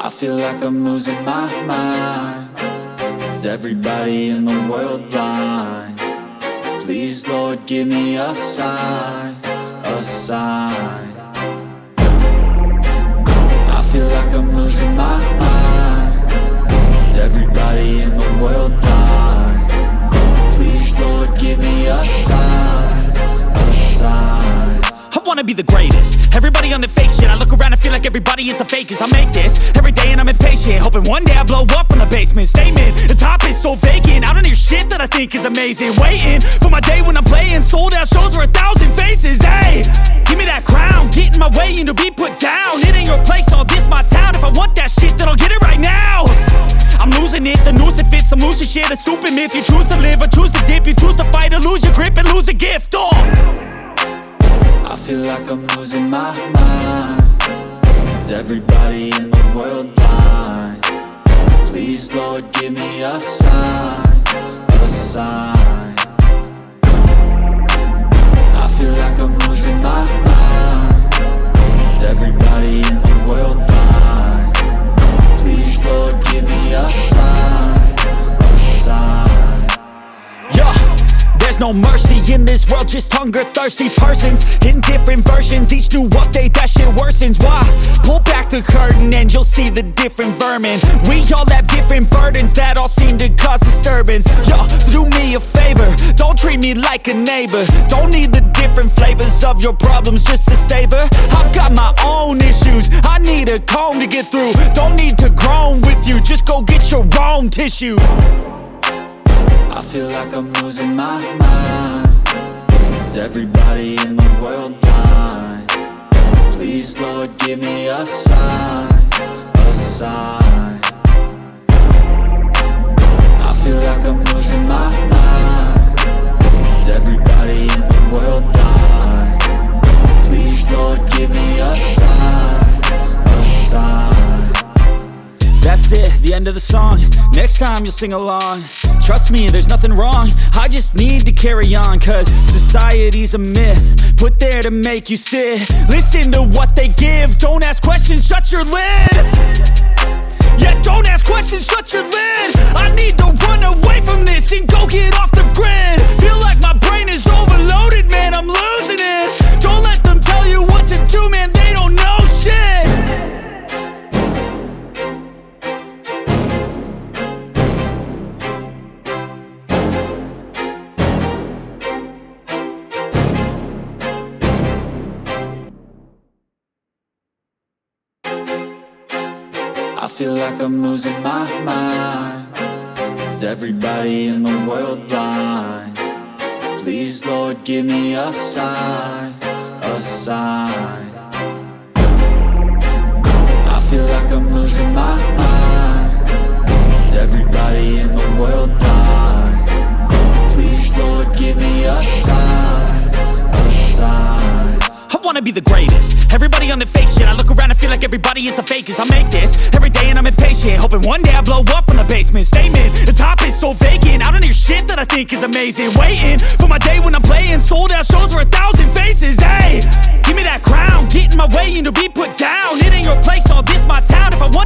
I feel like I'm losing my mind. Is everybody in the world blind? Please, Lord, give me a sign, a sign. I feel like I'm losing my mind. Is everybody in the world blind? Please, Lord, give me a sign, a sign. I wanna be the greatest. Everybody on the fake shit. I look around and feel like everybody is the fakest. I make this every day and I'm impatient, hoping one day I blow up from the basement. Statement, the top is so vacant. I don't hear shit that I think is amazing. Waiting for my day when I'm playing sold out shows for 1,000 faces. Hey, give me that crown, get in my way and to be put down. It ain't your place, all this my town. If I want that shit, then I'll get it right now. I'm losing it, the noose it fits. I'm losing shit, a stupid myth. You choose to live or choose to dip. You choose to fight or lose your grip and lose a gift. I feel like I'm losing my mind. Is everybody in the world blind? Please, Lord, give me a sign, a sign. I feel like I'm losing my mind. Is everybody in the world blind? Please, Lord, give me a sign, a sign. Yeah. There's no mercy in this world, just hunger-thirsty persons in different versions. Each new update, that shit worsens. Why? Pull back the curtain and you'll see the different vermin. We all have different burdens that all seem to cause disturbance. Yo, so do me a favor, don't treat me like a neighbor. Don't need the different flavors of your problems just to savor. I've got my own issues, I need a comb to get through. Don't need to groan with you, just go get your own tissue. I feel like I'm losing my mind. Is everybody in the world blind? Please, Lord, give me a sign, a sign. I feel like I'm losing my mind. Is everybody in the world blind? Please, Lord, give me a sign, a sign. That's it, the end of the song. Next time you'll sing along. Trust me, there's nothing wrong. I just need to carry on, cause society's a myth put there to make you sit. Listen to what they give. Don't ask questions, shut your lid. Yeah, don't ask questions, shut your lid. I need to run away from this and go get off the grid. Feel like my brain is overloaded, man, I'm losing it. Don't let them tell you what to do, man, they don't know shit. I feel like I'm losing my mind. Is everybody in the world blind? Please, Lord, give me a sign, a sign. I feel like I'm losing my mind. Is everybody in the world blind? Please, Lord, give me a sign, a sign. I wanna be the greatest. Everybody on the fake shit. I look around and feel like everybody is the fakest. I make this every day and I'm impatient, hoping one day I blow up from the basement. Statement, the top is so vacant. I don't hear shit that I think is amazing. Waiting for my day when I'm playing sold out shows for 1,000 faces. Hey, give me that crown, get in my way and to be put down. It ain't your place, all this my town. If I want